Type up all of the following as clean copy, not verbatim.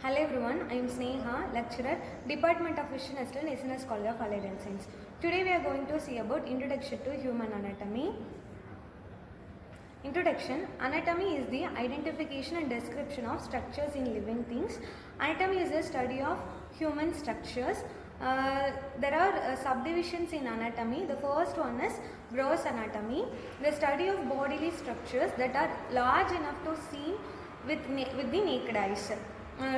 Hello everyone, I am Sneha, lecturer, Department of Vision Assistant, SNS College of Allied and Science. Today we are going to see about Introduction to Human Anatomy. Introduction. Anatomy is the identification and description of structures in living things. Anatomy is a study of human structures. There are subdivisions in anatomy. The first one is gross anatomy, the study of bodily structures that are large enough to see with the naked eyes.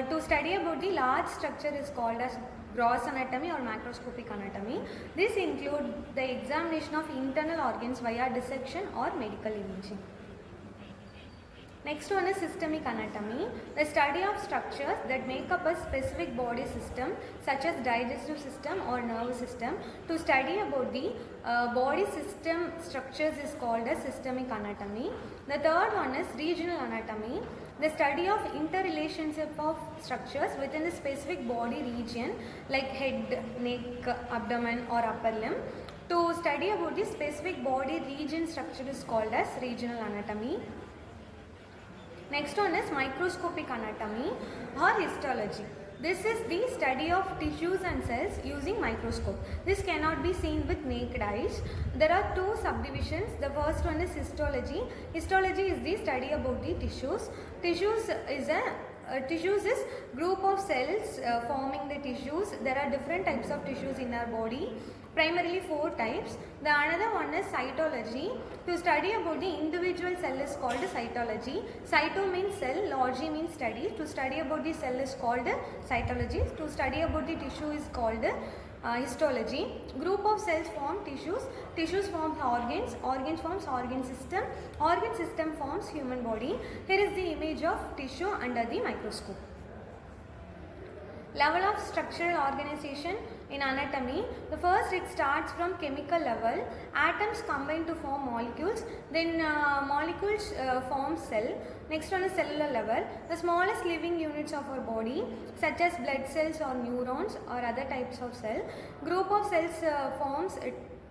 To study about the large structure is called as gross anatomy or macroscopic anatomy. This includes the examination of internal organs via dissection or medical imaging. Next one is systemic anatomy, the study of structures that make up a specific body system such as digestive system or nervous system. To study about the body system structures is called as systemic anatomy. The third one is regional anatomy, the study of interrelationship of structures within a specific body region like head, neck, abdomen or upper limb. To study about the specific body region structure is called as regional anatomy. Next one is microscopic anatomy or histology. This is the study of tissues and cells using microscope. This cannot be seen with naked eyes. There are two subdivisions. The first one is histology. Histology is the study about the tissues. Tissues is group of cells forming the tissues. There are different types of tissues in our body. Primarily 4 types. The another one is cytology. To study about the individual cell is called cytology. Cyto means cell, logy means study. To study about the cell is called cytology. To study about the tissue is called histology. Group of cells form tissues. Tissues form organs. Organs forms organ system. Organ system forms human body. Here is the image of tissue under the microscope. Level of structural organization in anatomy. The first, it starts from chemical level. Atoms combine to form molecules. Then molecules form cell. Next one is cellular level. The smallest living units of our body such as blood cells or neurons or other types of cell. Group of cells forms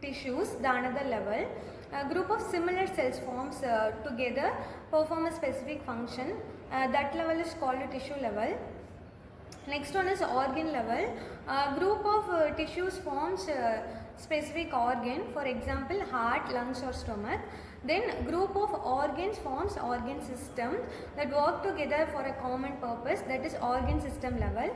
tissues, the another level. A group of similar cells forms together, perform a specific function. That level is called a tissue level. Next one is organ level. A group of tissues forms specific organ, for example heart, lungs or stomach. Then group of organs forms organ system that work together for a common purpose, that is organ system level.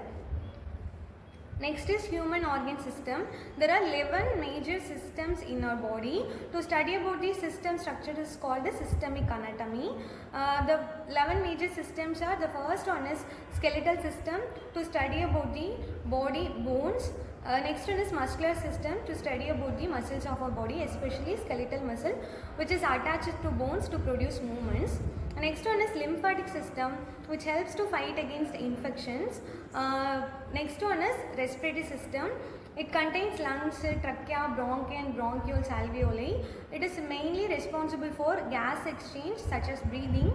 Next is human organ system. There are 11 major systems in our body. To study about the system structure is called the systemic anatomy. The 11 major systems are, the first one is skeletal system, to study about the body bones. Next one is muscular system, to study about the muscles of our body, especially skeletal muscle which is attached to bones to produce movements. Next one is lymphatic system, which helps to fight against infections. Next one is respiratory system. It contains lungs, trachea, bronchi and bronchioles, alveoli. It is mainly responsible for gas exchange such as breathing.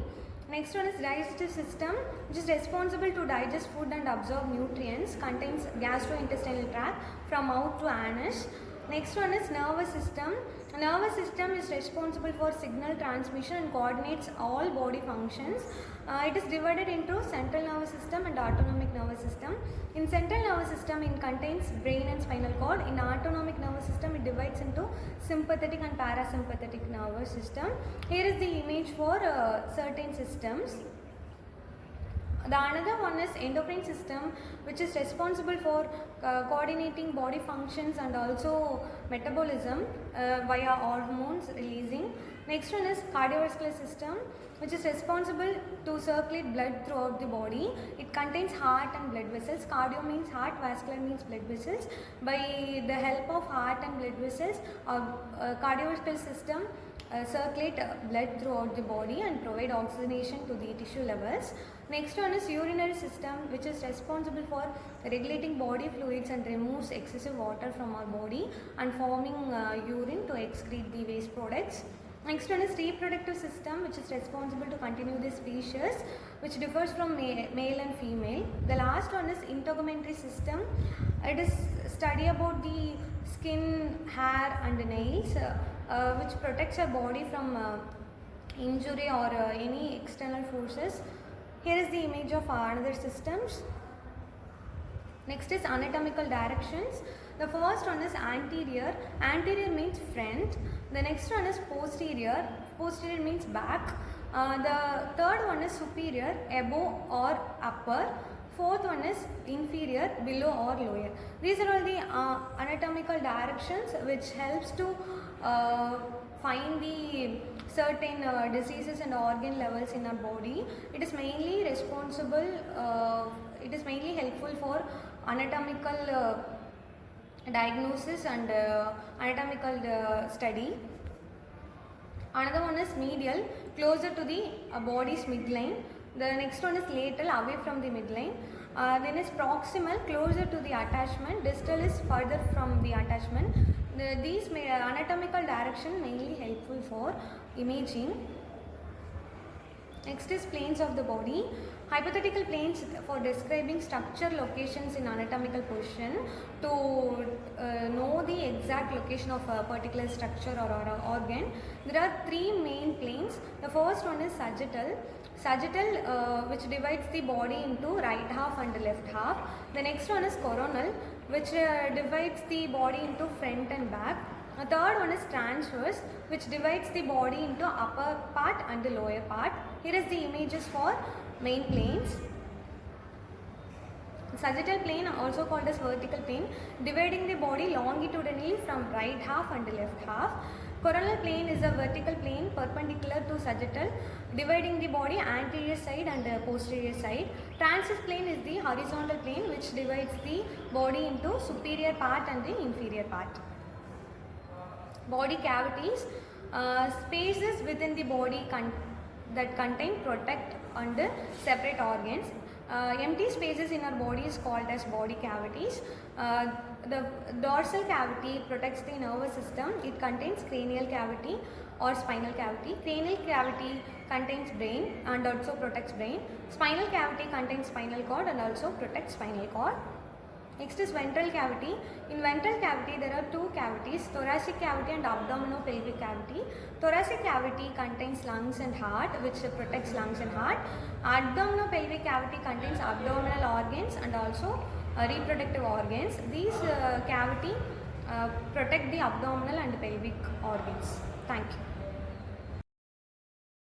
Next one is digestive system, which is responsible to digest food and absorb nutrients, contains gastrointestinal tract from mouth to anus. Next one is nervous system. Nervous system is responsible for signal transmission and coordinates all body functions. It is divided into central nervous system and autonomic nervous system. In central nervous system, it contains brain and spinal cord. In autonomic nervous system, it divides into sympathetic and parasympathetic nervous system. Here is the image for certain systems. The another one is endocrine system, which is responsible for coordinating body functions and also metabolism via hormones releasing. Next one is cardiovascular system, which is responsible to circulate blood throughout the body. It contains heart and blood vessels. Cardio means heart, vascular means blood vessels. By the help of heart and blood vessels, cardiovascular system circulate blood throughout the body and provide oxygenation to the tissue levels. Next one is urinary system, which is responsible for regulating body fluids and removes excessive water from our body and forming urine to excrete the waste products. Next one is reproductive system, which is responsible to continue the species, which differs from male and female. The last one is integumentary system. It is study about the skin, hair and nails, which protects our body from injury or any external forces. Here is the image of another systems. Next is anatomical directions. The first one is anterior. Anterior means front. The next one is posterior. Posterior means back. The third one is superior, above or upper. Fourth one is inferior, below or lower. These are all the anatomical directions which helps to find the certain diseases and organ levels in our body. It is mainly responsible, it is mainly helpful for anatomical diagnosis and anatomical study. Another one is medial, closer to the body's midline. The next one is lateral, away from the midline. Then is proximal, closer to the attachment. Distal is further from the attachment. These anatomical direction mainly helpful for imaging. Next is planes of the body. Hypothetical planes for describing structure locations in anatomical position. To know the exact location of a particular structure or organ, there are three main planes. The first one is sagittal. Sagittal, which divides the body into right half and left half. The next one is coronal, which divides the body into front and back. The third one is transverse, which divides the body into upper part and the lower part. Here is the images for main planes. Sagittal plane, also called as vertical plane, dividing the body longitudinally from right half and left half. Coronal plane is a vertical plane perpendicular to sagittal, dividing the body anterior side and posterior side. Transverse plane is the horizontal plane which divides the body into superior part and the inferior part. Body cavities, spaces within the body that contain, protect and separate organs. Empty spaces in our body is called as body cavities. The dorsal cavity protects the nervous system. It contains cranial cavity or spinal cavity. Cranial cavity contains brain and also protects brain. Spinal cavity contains spinal cord and also protects spinal cord. Next is ventral cavity. In ventral cavity there are two cavities, thoracic cavity and abdominopelvic cavity. Thoracic cavity contains lungs and heart, which protects lungs and heart. Abdominopelvic cavity contains abdominal organs and also reproductive organs. These cavity protect the abdominal and pelvic organs. Thank you.